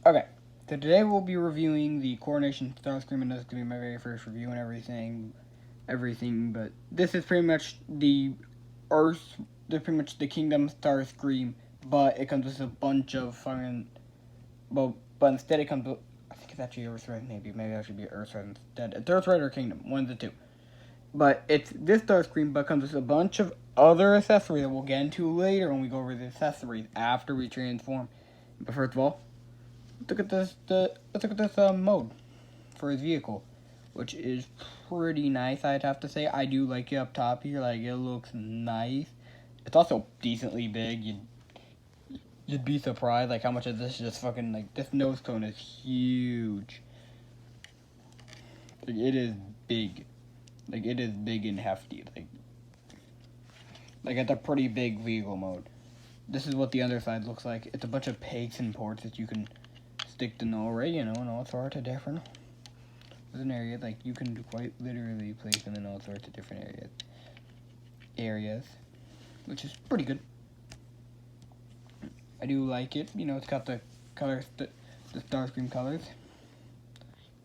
Okay, so today we'll be reviewing the Coronation Starscream, and this is going to be my very first review and everything, but this is pretty much the Earth, pretty much the Kingdom Starscream, but it comes with a bunch of fucking, but instead it comes with, I think it's actually Earthrise, maybe it should be Earthrise instead. It's Earthrise or Kingdom, one of the two. But it's this Starscream, but comes with a bunch of other accessories that we'll get into later when we go over the accessories after we transform. But first of all, let's look at this mode for his vehicle, which is pretty nice. I'd have to say I do like it up top here. Like, it looks nice. It's also decently big. You'd be surprised like how much of this is just fucking, like, this nose cone is huge. Like, it is big. Like, it is big and hefty. Like it's a pretty big vehicle mode. This is what the underside looks like. It's a bunch of pegs and ports that you can stick to and all sorts of different. There's an area, like, you can quite literally place them in all sorts of different areas, which is pretty good. I do like it. You know, it's got the colors, the Starscream colors.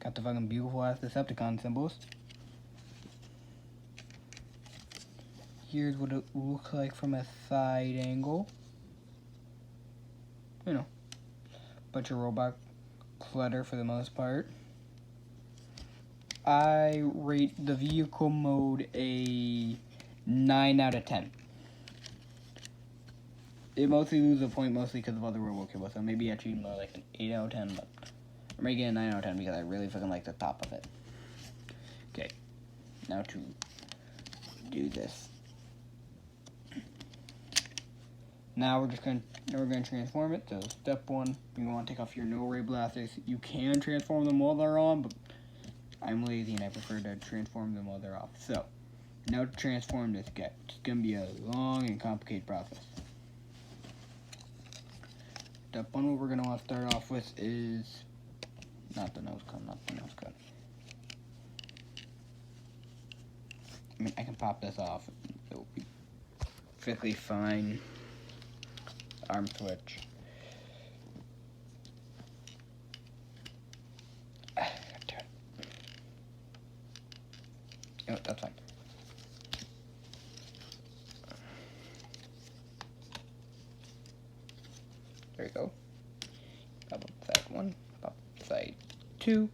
Got the fucking beautiful ass Decepticon symbols. Here's what it looks like from a side angle. You know, bunch of robot clutter for the most part. I rate the vehicle mode a 9 out of 10. It mostly loses a point because of other robot, so maybe actually more like an 8 out of 10, but I'm making it a 9 out of 10 because I really fucking like the top of it. Okay, now to do this. Now we're gonna transform it. So step one, you want to take off your no ray blasters. You can transform them while they're on, but I'm lazy and I prefer to transform them while they're off. So now to transform this guy, it's gonna be a long and complicated process. Step one, what we're gonna want to start off with is not the nose cone. I mean, I can pop this off. It will be perfectly fine. Arm switch. Oh, that's fine. There we go. Pop up side one, pop up side two.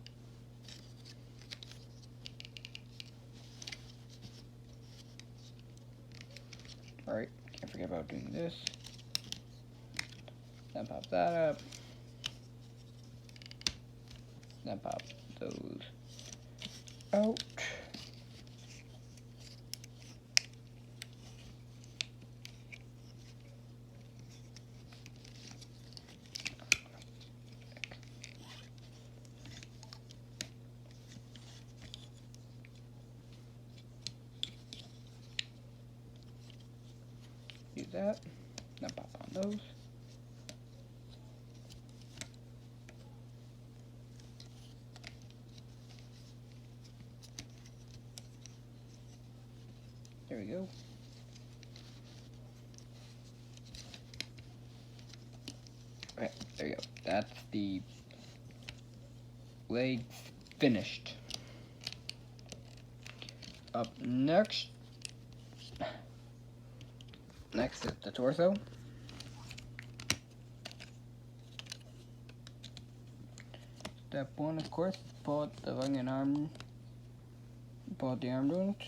Alright, can't forget about doing this. Then pop that up. Then pop those out. Use that. Then pop on those. There we go. Okay, there we go. That's the legs finished. Up next is the torso. Step one, of course, pull out the fucking arm, pull out the arm joints.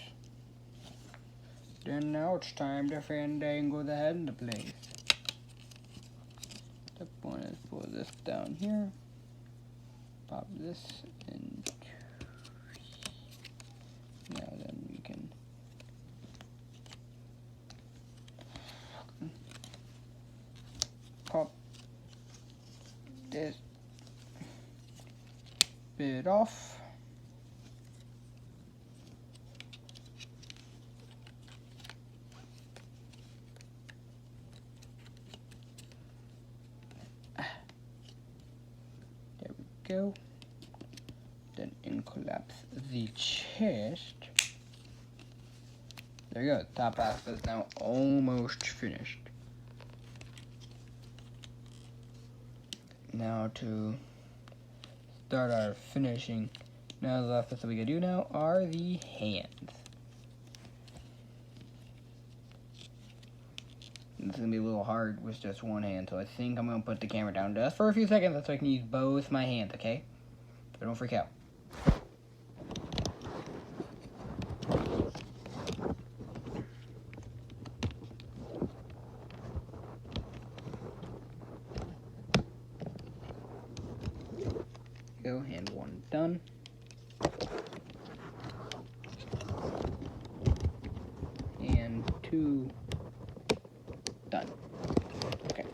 Then now it's time to fandangle the head into place. Step one is pull this down here, pop this in. Now then we can pop this bit off. There we go. Then collapse the chest. There you go. Top half is now almost finished. Now to start our finishing. Now the last bit that we gotta do now are the hands. This is gonna be a little hard with just one hand, so I think I'm gonna put the camera down just for a few seconds so I can use both my hands, okay? So don't freak out. Go, hand one done. And two done. Okay.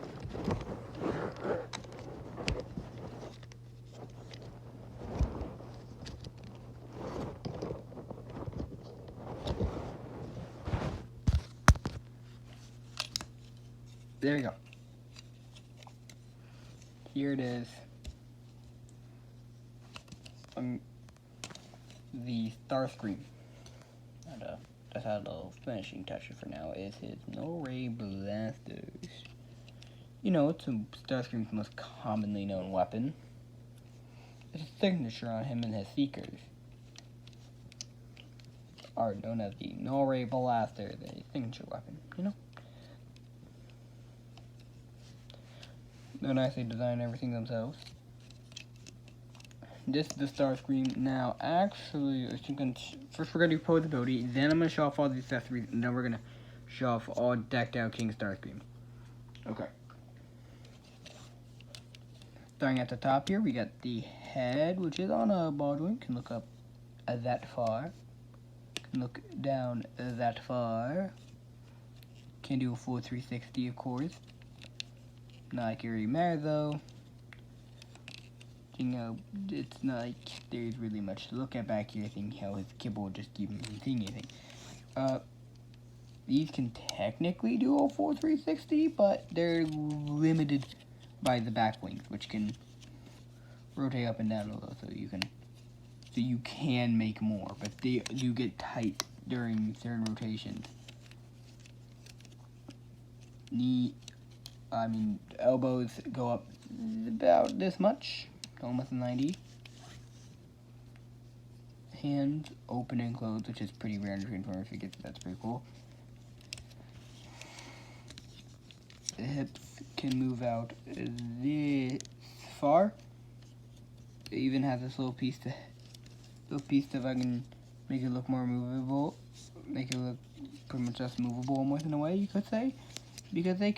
There you go. Here it is. The starscream. And just had a little finishing touch for now is his no-ray blasters. You know, it's Starscream's most commonly known weapon. It's a signature on him and his seekers are known as the no-ray blaster, the signature weapon, you know? They're nicely designed everything themselves. This is the Starscream. Now, actually, first we're going to do posability, then I'm going to show off all the accessories, and then we're going to show off all decked out King Starscream. Okay. Starting at the top here, we got the head, which is on a ball joint. Can look up that far. Can look down that far. Can do a full 360, of course. Not like it really matters, though. You know, it's not like there's really much to look at back here. I think how his kibble will just keep him from seeing anything. These can technically do a full 360, but they're limited by the back wings, which can rotate up and down a little, so you can make more, but they do get tight during certain rotations. Elbows go up about this much, almost 90. Hands open and close, which is pretty rare in Transformers figures, that's pretty cool. The hips can move out this far. It even has this little piece that I can make it look more movable, make it look pretty much less movable almost in a way, you could say, because you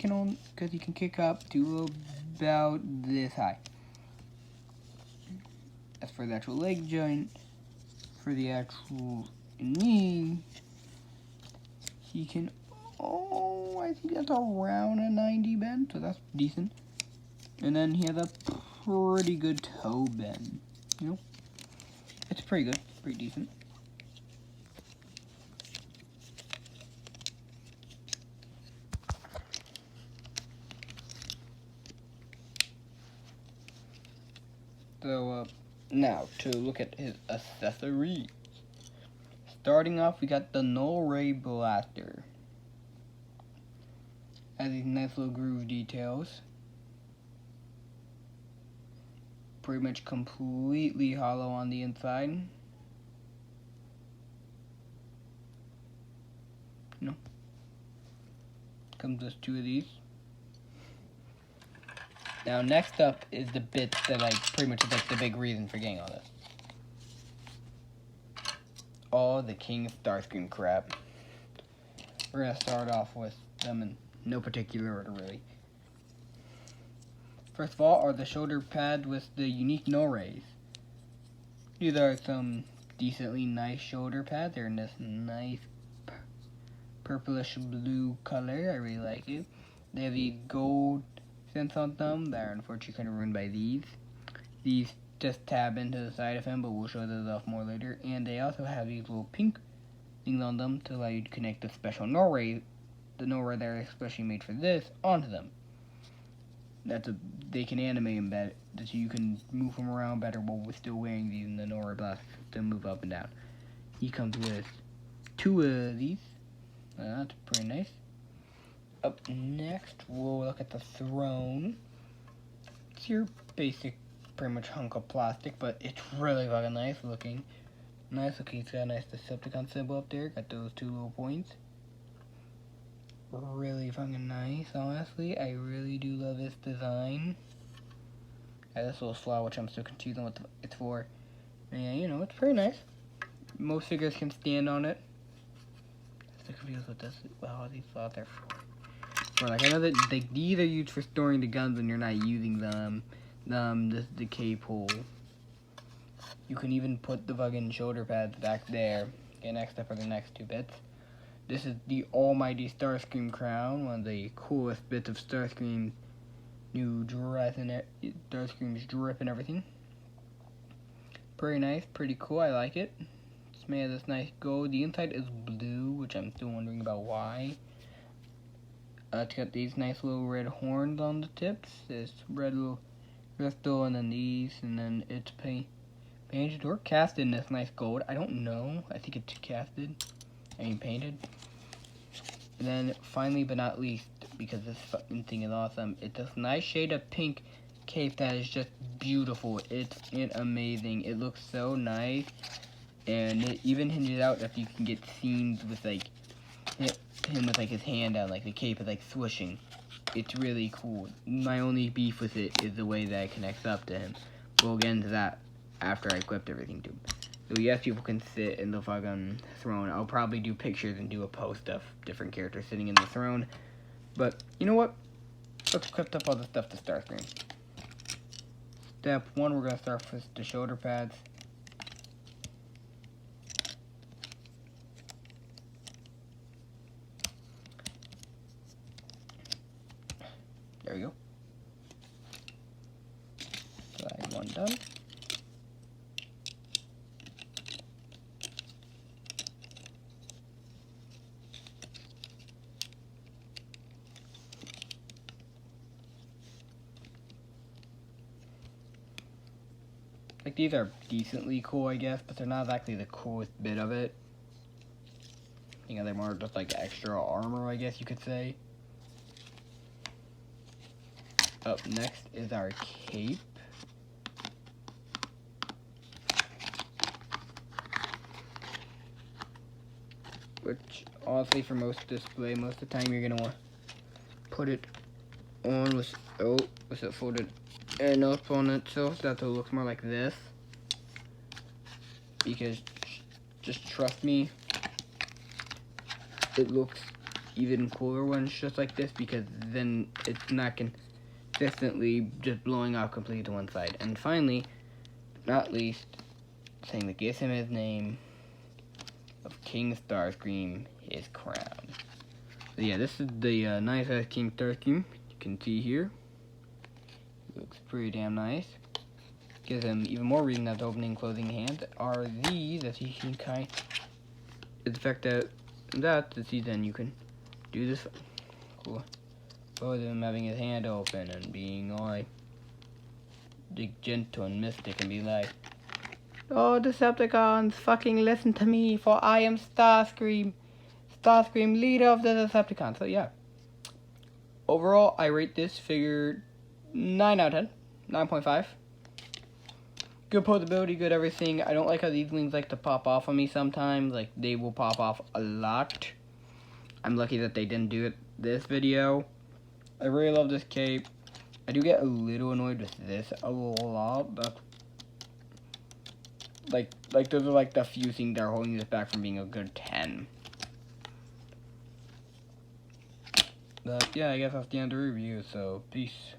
can kick up to about this high. As for the actual leg joint, for the actual knee, he can, I think that's around a 90 bend, so that's decent. And then he has a pretty good toe bend, you know? It's pretty good, pretty decent. So, now, to look at his accessories. Starting off, we got the no-ray blaster. Has these nice little groove details. Pretty much completely hollow on the inside. You know. Comes with two of these. Now, next up is the bit that pretty much is like the big reason for getting all this. All the King Starscream crap. We're gonna start off with them in no particular order, really. First of all are the shoulder pads with the unique no-rays. These are some decently nice shoulder pads. They're in this nice purplish blue color. I really like it. They have these gold cents on them that are unfortunately kind of ruined by these. These just tab into the side of him, but we'll show those off more later. And they also have these little pink things on them to allow you to connect the special no-ray, the no-ray that are especially made for this, onto them. They can animate them better, so you can move them around better while we're still wearing these, and the no-ray blast to move up and down. He comes with two of these. That's pretty nice. Up next, we'll look at the throne. It's your basic pretty much hunk of plastic, but it's really fucking nice looking. Nice looking. It's got a nice Decepticon symbol up there. Got those 2 little points. Really fucking nice, honestly. I really do love this design. Got this little flaw, which I'm still confused on what it's for. And, you know, it's pretty nice. Most figures can stand on it. I'm still confused with this. Wow, these flaws are for. Like, I know that these are used for storing the guns when you're not using them. This is the cape hole. You can even put the fucking shoulder pads back there. Okay, next up are the next 2 bits. This is the almighty Starscream crown, one of the coolest bits of Starscream new dress in it. Starscream's drip and everything. Pretty nice, pretty cool, I like it. It's made of this nice gold. The inside is blue, which I'm still wondering about why. It's got these nice little red horns on the tips. This red little crystal, and then these, and then it's painted or casted in this nice gold. I don't know. I think it's casted. I mean painted. And then finally but not least, because this fucking thing is awesome, it's this nice shade of pink cape that is just beautiful. It's amazing. It looks so nice. And it even hinges out if you can get scenes with like him with like his hand out, like the cape is like swooshing. It's really cool. My only beef with it is the way that it connects up to him. We'll get into that after I equipped everything to him. So yes, people can sit in the fucking throne. I'll probably do pictures and do a post of different characters sitting in the throne. But, you know what? Let's equip up all the stuff to Starscream. Step 1, we're going to start with the shoulder pads. There we go. Side 1 done. Like, these are decently cool, I guess, but they're not exactly the coolest bit of it. You know, they're more just like extra armor, I guess you could say. Up next is our cape. Which, honestly, for most display, most of the time you're going to want to put it on with it folded and up on itself, so that it looks more like this. Because, just trust me, it looks even cooler when it's just like this, because then it's not consistently just blowing off completely to one side. And finally, not least, saying that gives him his name of King Starscream, his crown. So yeah, this is the nice ass King Starscream. You can see here. Looks pretty damn nice. Gives him even more reason that the opening and closing hands are these, as he can kind of, the fact that then you can do this cool. Both of him having his hand open and being all like gentle and mystic and be like, "Oh, Decepticons, fucking listen to me, for I am Starscream, leader of the Decepticons." So yeah, overall I rate this figure 9 out of 10, 9.5. Good posability, good everything. I don't like how these wings like to pop off on me sometimes. Like, they will pop off a lot. I'm lucky that they didn't do it this video. I really love this cape. I do get a little annoyed with this a lot, but like those are like the few things that are holding this back from being a good 10. But yeah, I guess that's the end of the review, so peace.